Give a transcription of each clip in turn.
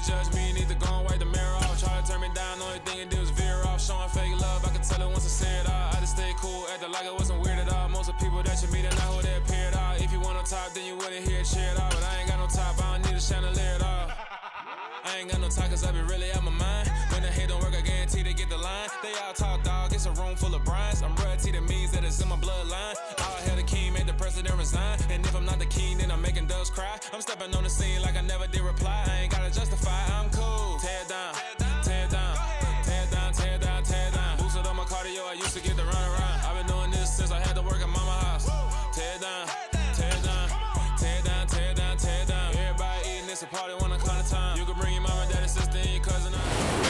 judge me, need to go and wipe the mirror off. Try to turn me down, only thing it did was veer off. Showing fake love, I could tell it once I said it all. I just stayed cool, acted like it wasn't weird at all. Most of the people that you meet are not who they appear at all. If you want on top, then you wouldn't hear it cheer at all. But I ain't got no top, I don't need a chandelier at all. I ain't got no talk, cause I be really out my mind. When the hate don't work, I guarantee they get the line. They all talk, dog, it's a room full of brines. I'm royalty, that means that it's in my bloodline. All hail the king, make the president resign. And if I'm not the king, then I'm making doves cry. I'm stepping on the scene like I never did reply. I ain't gotta justify, I'm cool. Tear down, tear down, tear down, tear down, tear down. Boosted on my cardio, I used to get to run around. I've been doing this since I had to work at mama house. Tear down, tear down, tear down, tear down, tear down. Everybody eating, it's a party when I count the time. You can bring your mama, daddy, sister, and your cousin out.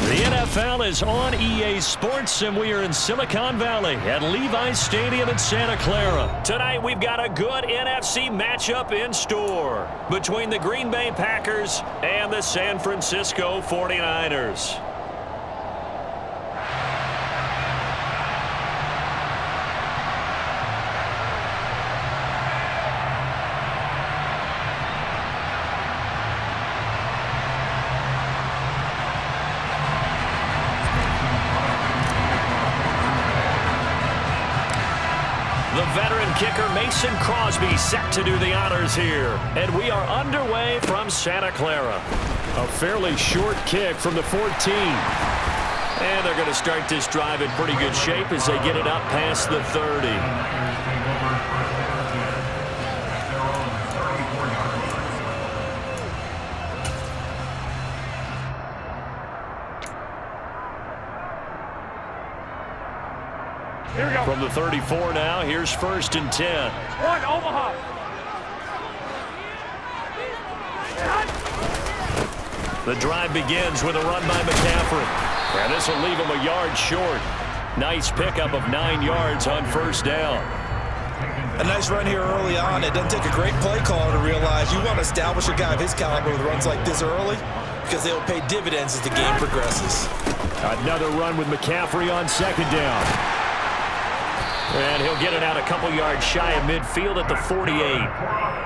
The NFL is on EA Sports, and we are in Silicon Valley at Levi's Stadium in Santa Clara. Tonight, we've got a good NFC matchup in store between the Green Bay Packers and the San Francisco 49ers. The veteran kicker Mason Crosby set to do the honors here. And we are underway from Santa Clara. A fairly short kick from the 14. And they're going to start this drive in pretty good shape as they get it up past the 30. Here we go. From the 34 now, here's 1st and 10. One, Omaha. The drive begins with a run by McCaffrey. And this will leave him a yard short. Nice pickup of 9 yards on 1st down. A nice run here early on. It doesn't take a great play caller to realize you want to establish a guy of his caliber with runs like this early because they will pay dividends as the game progresses. Another run with McCaffrey on 2nd down. And he'll get it out a couple yards shy of midfield at the 48.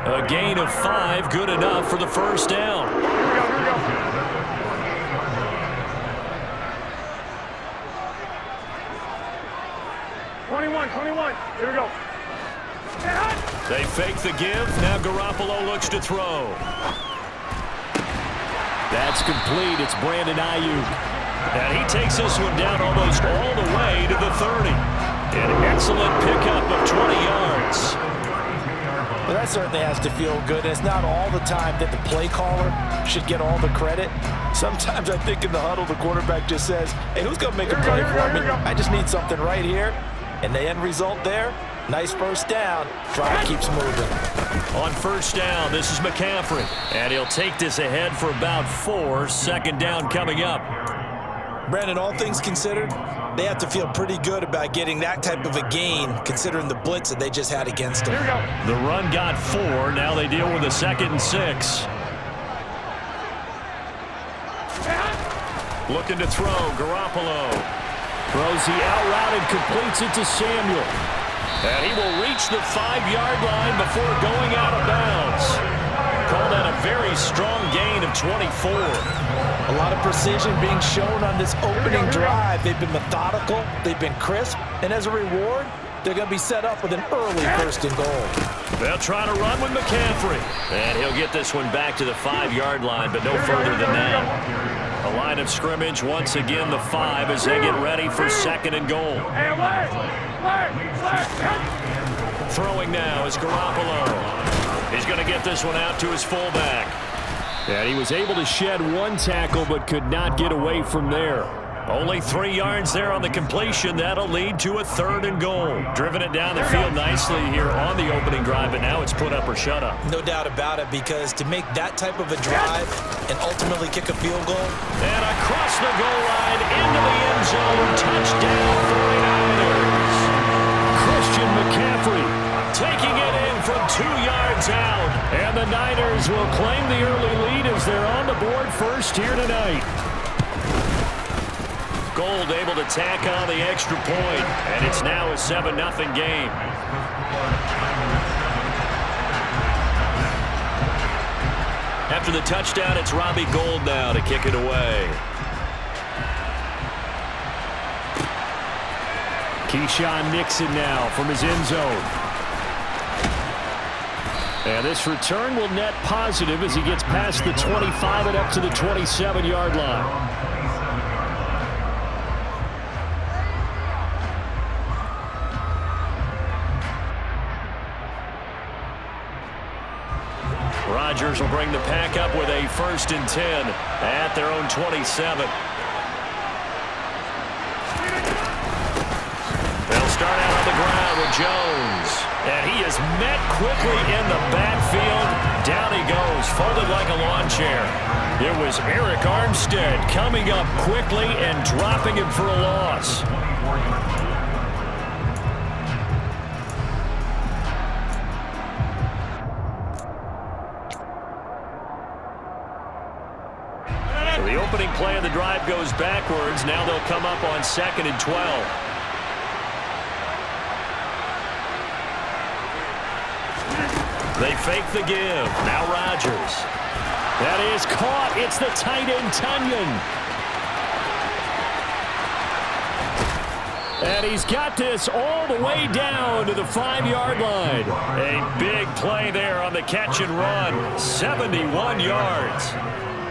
A gain of 5, good enough for the 1st down. Here we go. 21. Here we go. They fake the give. Now Garoppolo looks to throw. That's complete. It's Brandon Ayuk. And he takes this one down almost all the way to the 30. An excellent pickup of 20 yards. Well, that certainly has to feel good. It's not all the time that the play caller should get all the credit. Sometimes I think in the huddle, the quarterback just says, hey, who's going to make a play for me? I just need something right here. And the end result there, nice 1st down. Drive keeps moving. On 1st down, this is McCaffrey. And he'll take this ahead for about 4. 2nd down coming up. Brandon, all things considered, they have to feel pretty good about getting that type of a gain considering the blitz that they just had against them. Here we go. The run got 4. Now they deal with a 2nd and 6. Looking to throw. Garoppolo throws the out route and completes it to Samuel. And he will reach the 5-yard line before going out of bounds. Call that a very strong gain of 24. A lot of precision being shown on this opening drive. They've been methodical, they've been crisp, and as a reward, they're going to be set up with an early 1st and goal. They'll try to run with McCaffrey. And he'll get this one back to the 5-yard line, but no further than that. A line of scrimmage, once again the 5 as they get ready for 2nd and goal. Throwing now is Garoppolo. He's going to get this one out to his fullback. And he was able to shed 1 tackle but could not get away from there. Only 3 yards there on the completion. That'll lead to a 3rd and goal. Driven it down the field nicely here on the opening drive, but now it's put up or shut up. No doubt about it, because to make that type of a drive and ultimately kick a field goal. And across the goal line into the end zone. Touchdown 49ers. Christian McCaffrey taking it in from 2 yards out. And the Niners will claim the early lead as they're on the board first here tonight. Gold able to tack on the extra point, and it's now a 7-0 game. After the touchdown, it's Robbie Gould now to kick it away. Keyshawn Nixon now from his end zone. And this return will net positive as he gets past the 25 and up to the 27-yard line. Rodgers will bring the pack up with a 1st and 10 at their own 27. They'll start out on the ground with Jones. And he is met quickly in the backfield. Down he goes, folded like a lawn chair. It was Eric Armstead coming up quickly and dropping him for a loss. So the opening play of the drive goes backwards. Now they'll come up on 2nd and 12. They fake the give. Now Rodgers. That is caught. It's the tight end, Tunyon. And he's got this all the way down to the 5-yard line. A big play there on the catch and run. 71 yards.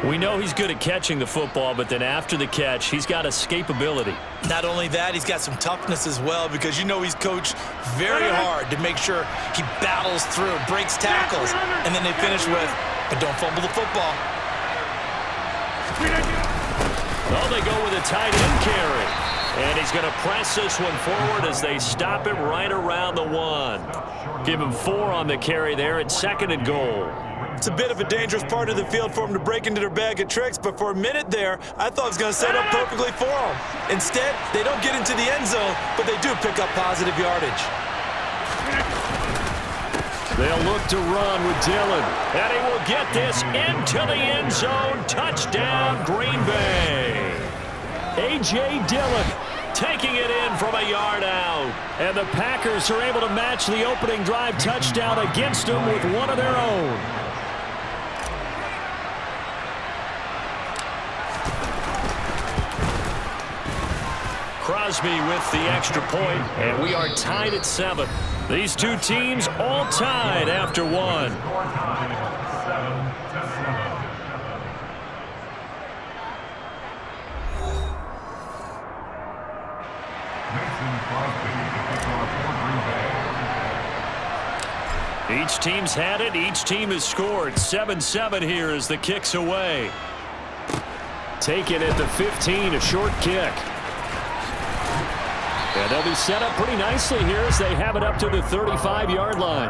We know he's good at catching the football, but then after the catch, he's got escapability. Not only that, he's got some toughness as well, because you know he's coached very hard to make sure he battles through, breaks tackles, and then they finish with, but don't fumble the football. Oh, they go with a tight end carry. And he's going to press this one forward as they stop him right around the 1. Give him 4 on the carry there at 2nd and goal. It's a bit of a dangerous part of the field for them to break into their bag of tricks, but for a minute there, I thought it was going to set up perfectly for them. Instead, they don't get into the end zone, but they do pick up positive yardage. They'll look to run with Dillon, and he will get this into the end zone. Touchdown, Green Bay. A.J. Dillon taking it in from a yard out. And the Packers are able to match the opening drive touchdown against them with one of their own. Crosby with the extra point, and we are tied at 7. These two teams all tied after 1. Each team's had it. Each team has scored. 7-7 here as the kick's away. Taken at the 15, a short kick. And they'll be set up pretty nicely here as they have it up to the 35-yard line.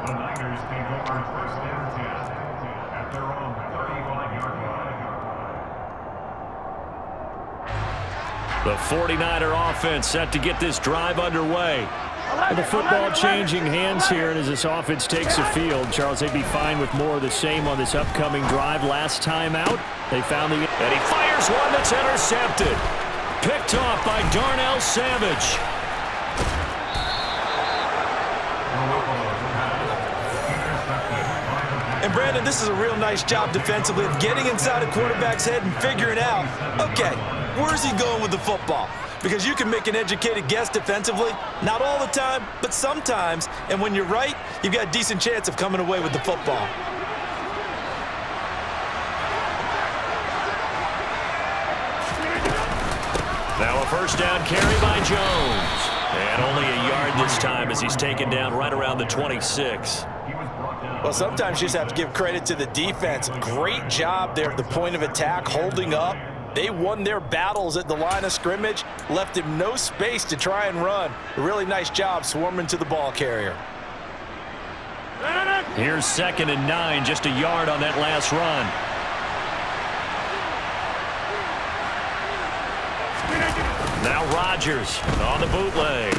The Niners take over 1st and 10 at their own 35-yard line. The 49er offense set to get this drive underway. And the football changing hands here, and as this offense takes the field, Charles, they'd be fine with more of the same on this upcoming drive. Last time out, they found the... And he fires one that's intercepted. Picked off by Darnell Savage. And Brandon, this is a real nice job defensively of getting inside a quarterback's head and figuring out, okay, where's he going with the football? Because you can make an educated guess defensively, not all the time, but sometimes. And when you're right, you've got a decent chance of coming away with the football. Now a first down carry by Jones. And only a yard this time as he's taken down right around the 26. Well, sometimes you just have to give credit to the defense. Great job there at the point of attack, holding up. They won their battles at the line of scrimmage, left him no space to try and run. A really nice job swarming to the ball carrier. Here's 2nd and 9, just a yard on that last run. Now Rodgers on the bootleg.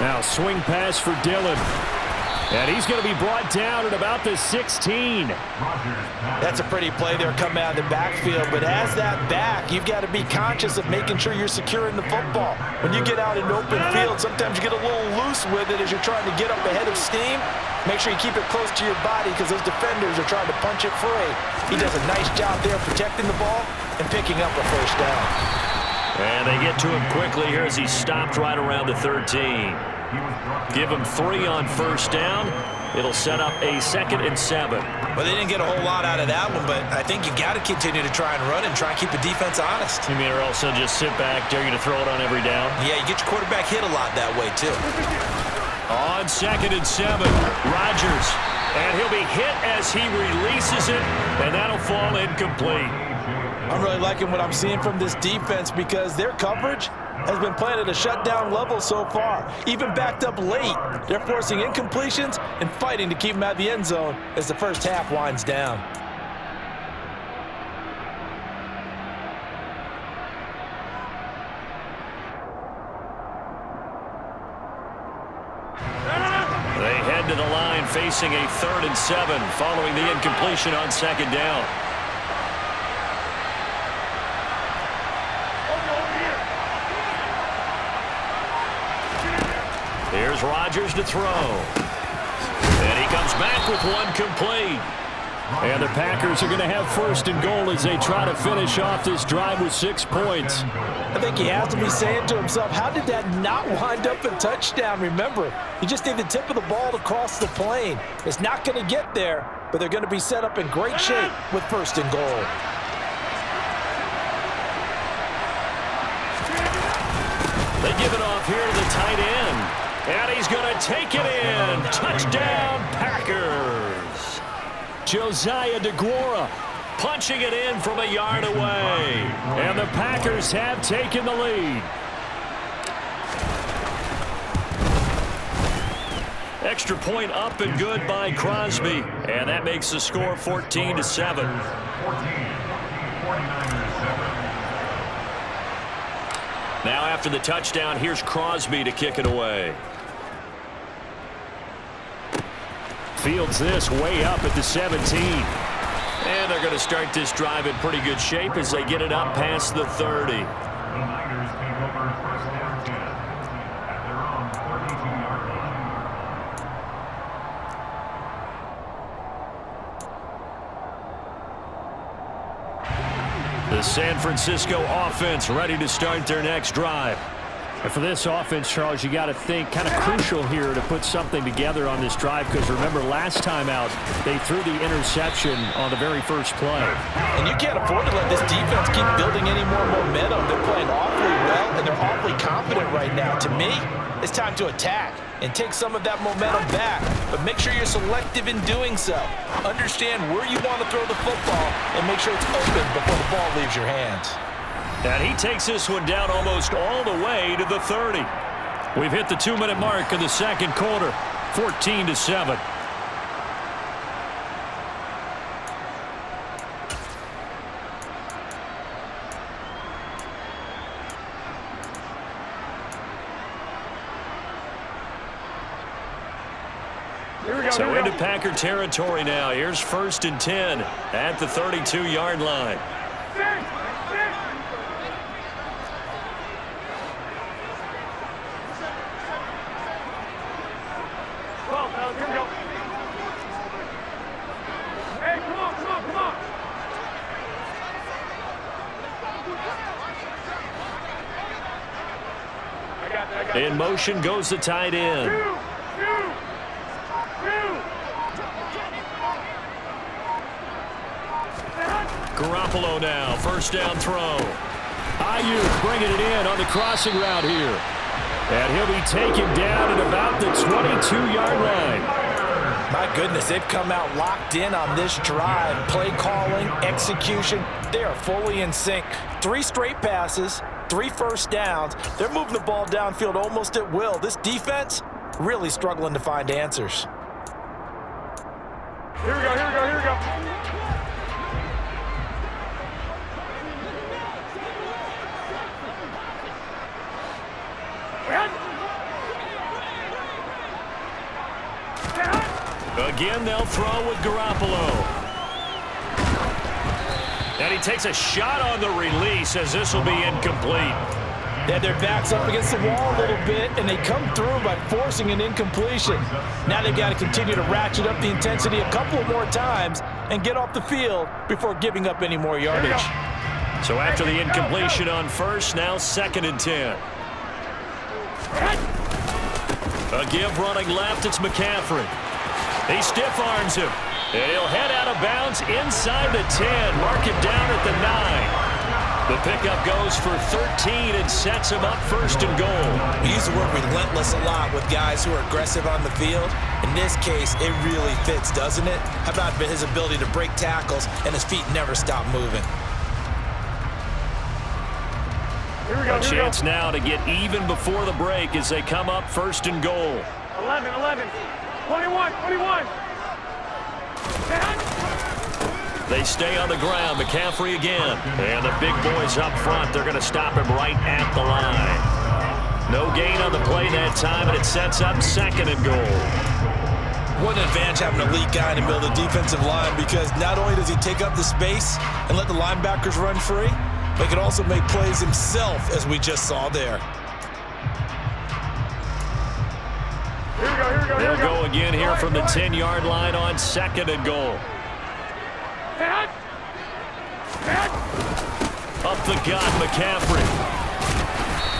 Now swing pass for Dillon. And he's going to be brought down at about the 16. That's a pretty play there coming out of the backfield, but as that back, you've got to be conscious of making sure you're securing the football. When you get out in open field, sometimes you get a little loose with it as you're trying to get up ahead of steam. Make sure you keep it close to your body because those defenders are trying to punch it free. He does a nice job there protecting the ball and picking up a first down. And they get to him quickly here as he stopped right around the 13. Give him 3 on first down. It'll set up a 2nd and 7. Well, they didn't get a whole lot out of that one, but I think you got to continue to try and run and try and keep the defense honest. You mean or also just sit back, dare you to throw it on every down? Yeah, you get your quarterback hit a lot that way, too. On 2nd and 7, Rodgers. And he'll be hit as he releases it, and that'll fall incomplete. I'm really liking what I'm seeing from this defense because their coverage has been playing at a shutdown level so far. Even backed up late, they're forcing incompletions and fighting to keep them out of the end zone as the first half winds down. They head to the line facing a 3rd and 7 following the incompletion on 2nd down. Here's Rodgers to throw. And he comes back with one complete. And the Packers are going to have 1st and goal as they try to finish off this drive with 6 points. I think he has to be saying to himself, how did that not wind up a touchdown? Remember, you just need the tip of the ball to cross the plane. It's not going to get there, but they're going to be set up in great shape with 1st and goal. They give it off here to the tight end. And he's going to take it in. Touchdown, Packers. Josiah DeGuara punching it in from a yard away. And the Packers have taken the lead. Extra point up and good by Crosby. And that makes the score 14-7. Now after the touchdown, here's Crosby to kick it away. Fields this way up at the 17. And they're going to start this drive in pretty good shape as they get it up past the 30. The Niners take over 1st and 10 at their own 32-yard line. The San Francisco offense ready to start their next drive. And for this offense, Charles, you got to think kind of crucial here to put something together on this drive because remember last time out they threw the interception on the very first play. And you can't afford to let this defense keep building any more momentum. They're playing awfully well and they're awfully confident right now. To me, it's time to attack and take some of that momentum back, but make sure you're selective in doing so. Understand where you want to throw the football and make sure it's open before the ball leaves your hands. And he takes this one down almost all the way to the 30. We've hit the 2-minute mark in the 2nd quarter, 14-7. So into Packer territory now. Here's 1st and 10 at the 32-yard line. In motion goes the tight end. Garoppolo now, 1st down throw. Ayuk bringing it in on the crossing route here. And he'll be taken down at about the 22-yard line. My goodness, they've come out locked in on this drive. Play calling, execution, they are fully in sync. 3 straight passes, 3 first downs. They're moving the ball downfield almost at will. This defense really struggling to find answers. Here we go, here we go, here we go. Again, they'll throw with Garoppolo. And he takes a shot on the release as this will be incomplete. They had their backs up against the wall a little bit, and they come through by forcing an incompletion. Now they've got to continue to ratchet up the intensity a couple more times and get off the field before giving up any more yardage. So after the incompletion on first, now 2nd and 10. A give running left, it's McCaffrey. He stiff arms him. And he'll head out of bounds inside the 10. Mark him down at the 9. The pickup goes for 13 and sets him up 1st and goal. We use the word relentless a lot with guys who are aggressive on the field. In this case, it really fits, doesn't it? How about his ability to break tackles and his feet never stop moving? A chance now to get even before the break as they come up 1st and goal. 11, 21. They stay on the ground. McCaffrey again. And the big boys up front, they're going to stop him right at the line. No gain on the play that time, and it sets up 2nd and goal. What an advantage having an elite guy in the middle of the defensive line, because not only does he take up the space and let the linebackers run free, but he can also make plays himself, as we just saw there. They'll go again here from the 10-yard line on 2nd and goal. Up the gut, McCaffrey.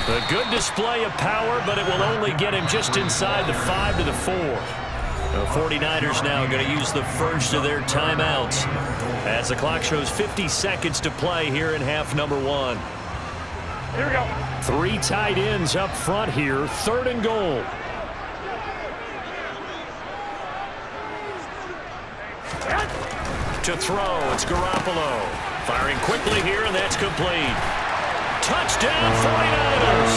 A good display of power, but it will only get him just inside the 5 to the 4. The 49ers now going to use the first of their timeouts as the clock shows 50 seconds to play here in half number 1. Here we go. 3 tight ends up front here, 3rd and goal. To throw, it's Garoppolo. Firing quickly here, and that's complete. Touchdown, 49ers!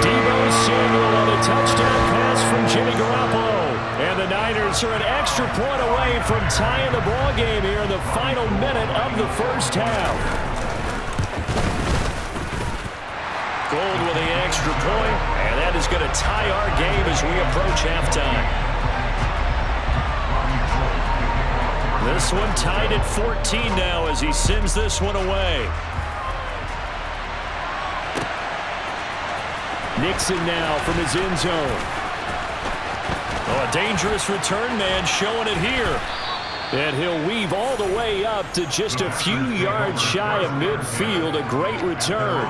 Deebo Samuel on a touchdown pass from Jimmy Garoppolo. And the Niners are an extra point away from tying the ball game here in the final minute of the 1st half. Gold with the extra point, and that is going to tie our game as we approach halftime. This one tied at 14 now as he sends this one away. Nixon now from his end zone. Oh, a dangerous return man showing it here. And he'll weave all the way up to just a few yards shy of midfield. A great return.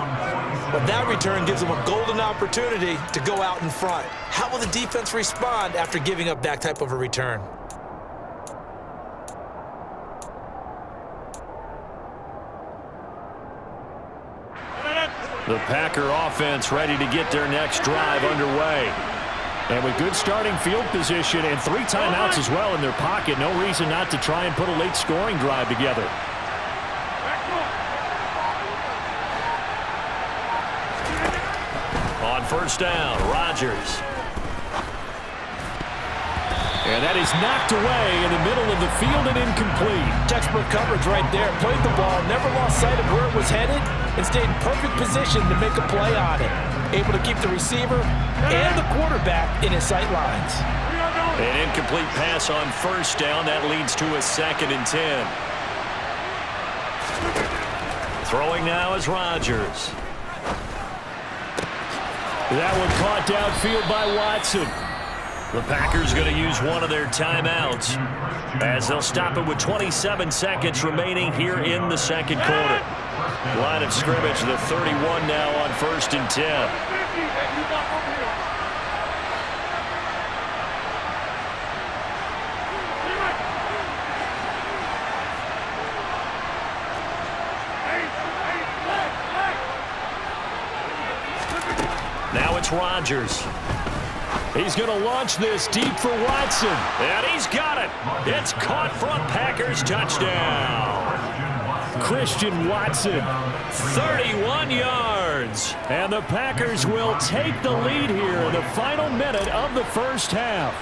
But that return gives him a golden opportunity to go out in front. How will the defense respond after giving up that type of a return? The Packer offense ready to get their next drive underway. And with good starting field position and 3 timeouts as well in their pocket, no reason not to try and put a late scoring drive together. On 1st down, Rodgers. And that is knocked away in the middle of the field and incomplete. Textbook coverage right there. Played the ball, never lost sight of where it was headed, and stayed in perfect position to make a play on it. Able to keep the receiver and the quarterback in his sight lines. An incomplete pass on 1st down. That leads to a 2nd and 10. Throwing now is Rodgers. That one caught downfield by Watson. The Packers going to use one of their timeouts as they'll stop it with 27 seconds remaining here in the 2nd quarter. Line of scrimmage, the 31 now on 1st and 10. Now it's Rodgers. He's going to launch this deep for Watson. And he's got it. It's caught for a Packers touchdown. Christian Watson, 31 yards. And the Packers will take the lead here in the final minute of the 1st half.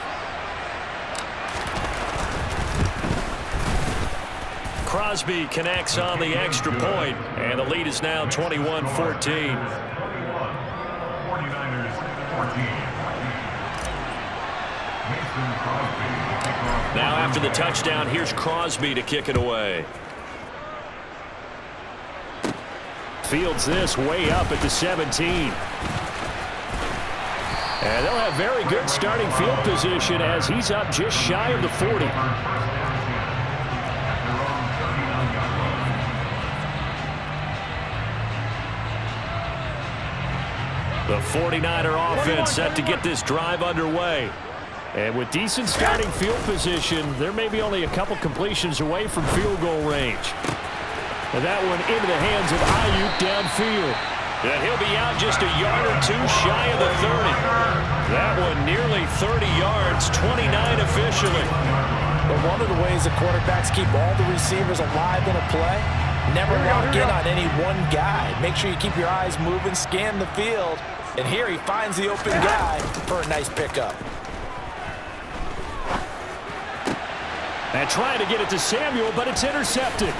Crosby connects on the extra point, and the lead is now 21-14. 49ers 14. Now after the touchdown, here's Crosby to kick it away. Fields this way up at the 17. And they'll have very good starting field position as he's up just shy of the 40. The 49er offense set to get this drive underway. And with decent starting field position, there may be only a couple completions away from field goal range. And that one into the hands of Ayuk downfield. And he'll be out just a yard or two shy of the 30. That one nearly 30 yards, 29 officially. But one of the ways the quarterbacks keep all the receivers alive in a play, never lock in on any one guy. Make sure you keep your eyes moving, scan the field. And here he finds the open guy for a nice pickup. And trying to get it to Samuel, but it's intercepted.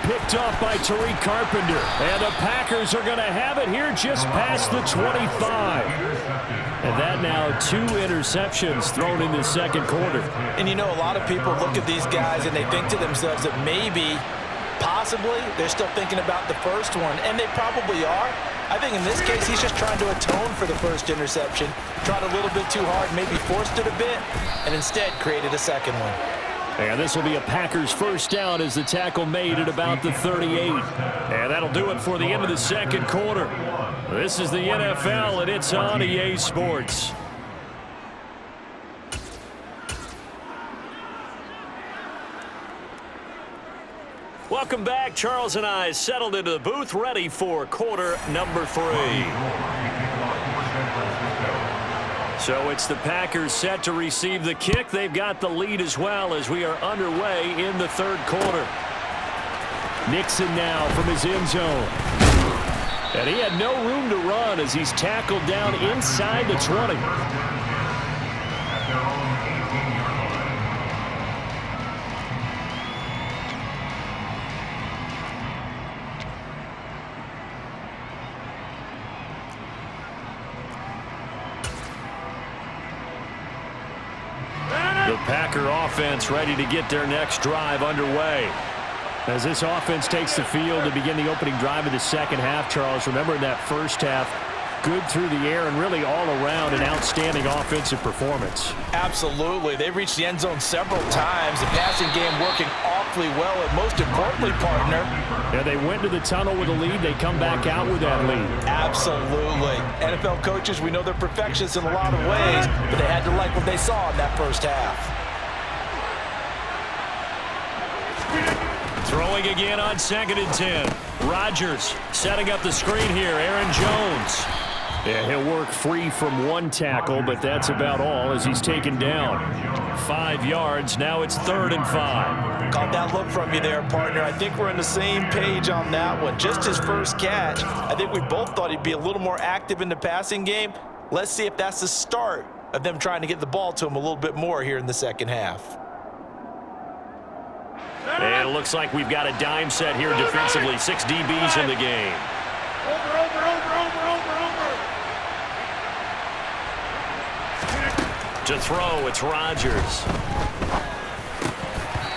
Picked off by Tariq Carpenter. And the Packers are going to have it here just past the 25. And that now 2 interceptions thrown in the second quarter. And you know, a lot of people look at these guys and they think to themselves that maybe, possibly, they're still thinking about the first one. And they probably are. I think in this case, he's just trying to atone for the first interception. Tried a little bit too hard, maybe forced it a bit, and instead created a second one. And this will be a Packers first down as the tackle made at about the 38. And that'll do it for the end of the second quarter. This is the NFL, and it's on EA Sports. Welcome back. Charles and I settled into the booth, ready for quarter number 3. So it's the Packers set to receive the kick. They've got the lead as well as we are underway in the third quarter. Nixon now from his end zone. And he had no room to run as he's tackled down inside the 20. The Packer offense ready to get their next drive underway. As this offense takes the field to begin the opening drive of the second half, Charles, remember in that first half, good through the air and really all around an outstanding offensive performance. Absolutely. They've reached the end zone several times. The passing game working awfully well, and most importantly, partner. Yeah, they went to the tunnel with a lead. They come back out with that lead. Absolutely. NFL coaches, we know they're perfectionists in a lot of ways, but they had to like what they saw in that first half. Throwing again on 2nd and 10. Rodgers setting up the screen here. Aaron Jones. Yeah, he'll work free from one tackle, but that's about all as he's taken down. 5 yards. Now it's 3rd and 5. Caught that look from you there, partner. I think we're on the same page on that one. Just his first catch. I think we both thought he'd be a little more active in the passing game. Let's see if that's the start of them trying to get the ball to him a little bit more here in the second half. And it looks like we've got a dime set here defensively. 6 DBs in the game. Over. To throw, it's Rodgers.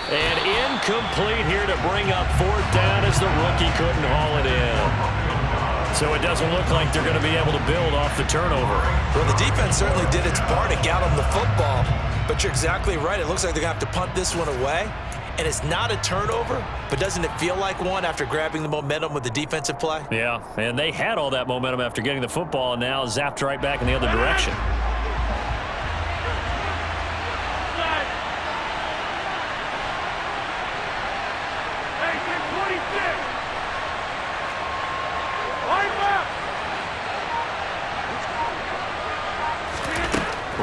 And incomplete here to bring up 4th down as the rookie couldn't haul it in. So it doesn't look like they're going to be able to build off the turnover. Well, the defense certainly did its part to get them the football. But you're exactly right. It looks like they're going to have to punt this one away. And it's not a turnover, but doesn't it feel like one after grabbing the momentum with the defensive play? Yeah, and they had all that momentum after getting the football and now zapped right back in the other direction.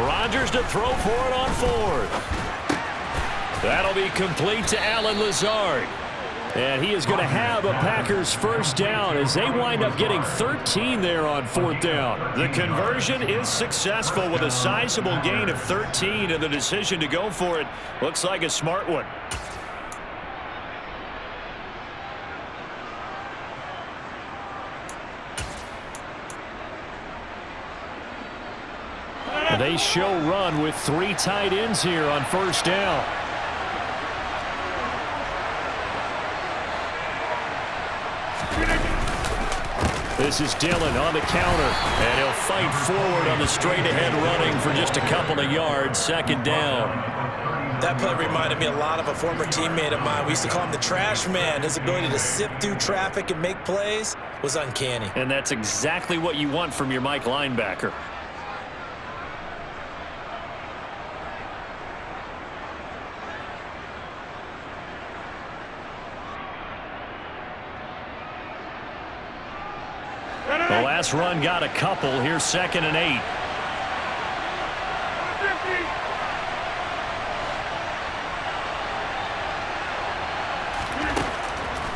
Rodgers to throw for it on 4th. That'll be complete to Allen Lazard. And he is going to have a Packers first down as they wind up getting 13 there on 4th down. The conversion is successful with a sizable gain of 13, and the decision to go for it looks like a smart one. And they show run with 3 tight ends here on first down. This is Dillon on the counter, and he'll fight forward on the straight-ahead running for just a couple of yards, second down. That play reminded me a lot of a former teammate of mine. We used to call him the trash man. His ability to sift through traffic and make plays was uncanny. And that's exactly what you want from your Mike linebacker. The last run got a couple. Here's 2nd and 8.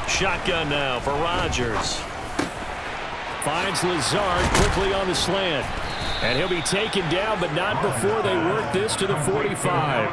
Shotgun now for Rodgers. Finds Lazard quickly on the slant. And he'll be taken down, but not before they work this to the 45.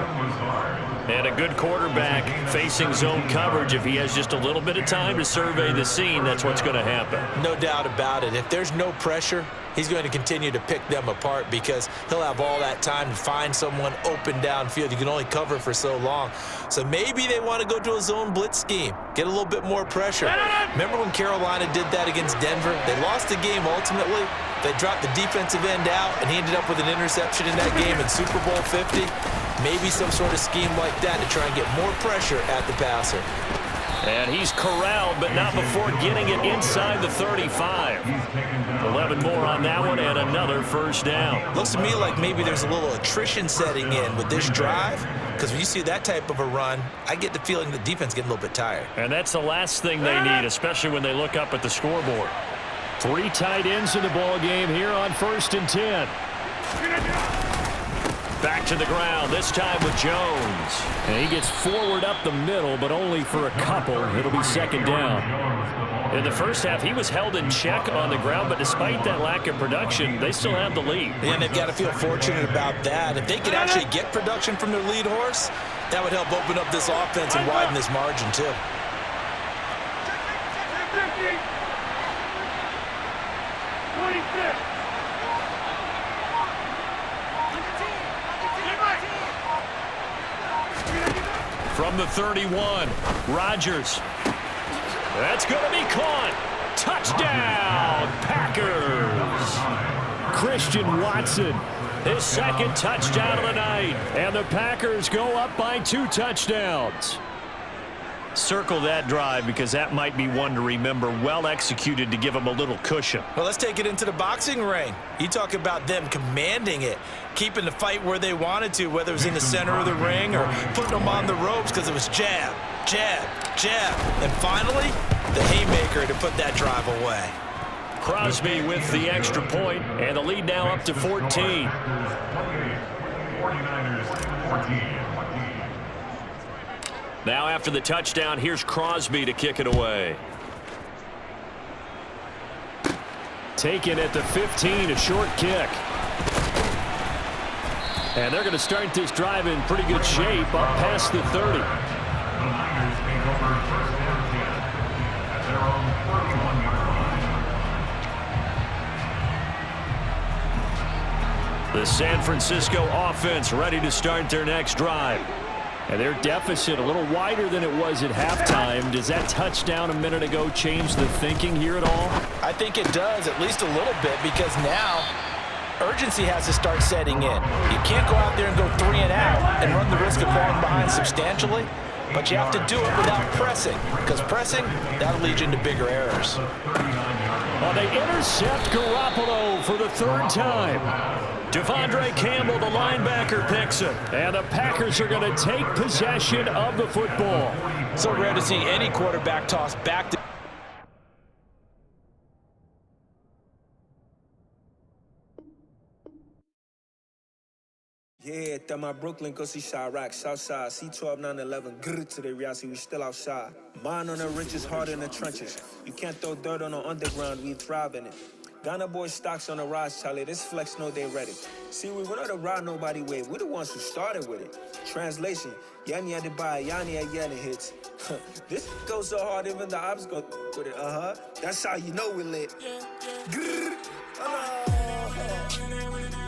And a good quarterback facing zone coverage. If he has just a little bit of time to survey the scene, that's what's going to happen. No doubt about it. If there's no pressure, he's going to continue to pick them apart because he'll have all that time to find someone open downfield. You can only cover for so long. So maybe they want to go to a zone blitz scheme, get a little bit more pressure. Remember when Carolina did that against Denver? They lost the game ultimately. They dropped the defensive end out, and he ended up with an interception in that game in Super Bowl 50. Maybe some sort of scheme like that to try and get more pressure at the passer. And he's corralled, but not before getting it inside the 35. 11 more on that one, and another first down. Looks to me like maybe there's a little attrition setting in with this drive, because when you see that type of a run, I get the feeling the defense getting a little bit tired. And that's the last thing they need, especially when they look up at the scoreboard. 3 tight ends in the ball game here on 1st and 10. Back to the ground, this time with Jones. And he gets forward up the middle, but only for a couple. It'll be 2nd down. In the first half, he was held in check on the ground, but despite that lack of production, they still have the lead. And they've got to feel fortunate about that. If they could actually get production from their lead horse, that would help open up this offense and widen this margin, too. From the 31, Rodgers. That's going to be caught. Touchdown, Packers. Christian Watson, his 2nd touchdown of the night. And the Packers go up by 2 touchdowns. Circle that drive because that might be one to remember. Well executed to give them a little cushion. Well, let's take it into the boxing ring. You talk about them commanding it, keeping the fight where they wanted to, whether it was in the center of the ring or putting them on the ropes because it was jab, jab, jab. And finally, the haymaker to put that drive away. Crosby with the extra point, and the lead now up to 14. 49ers 14. Now after the touchdown, here's Crosby to kick it away. Taken at the 15, a short kick. And they're going to start this drive in pretty good shape up past the 30. The Niners take over 1st and 10 at their own 41-yard line. The San Francisco offense ready to start their next drive. And their deficit a little wider than it was at halftime. Does that touchdown a minute ago change the thinking here at all? I think it does, at least a little bit, because now urgency has to start setting in. You can't go out there and go 3 and out and run the risk of falling behind substantially, but you have to do it without pressing, because pressing, that'll lead you into bigger errors. Well, they intercept Garoppolo for the 3rd time. Devondre Campbell, the linebacker, picks it. And the Packers are going to take possession of the football. So rare to see any quarterback toss back to... Yeah, that my Brooklyn, go see Chirac, Southside, C12, 911, grr to the reality, we still outside. Mine on the riches, hard in the trenches. You can't throw dirt on the underground, we thrive in it. Ghana boys stocks on the rise, Charlie, this flex know they ready. See, we not the ride nobody wave, we the ones who started with it. Translation, Yanni had to buy, Yanni had Yanni hits. This goes so hard, even the ops go with it, That's how you know we lit. Grrr.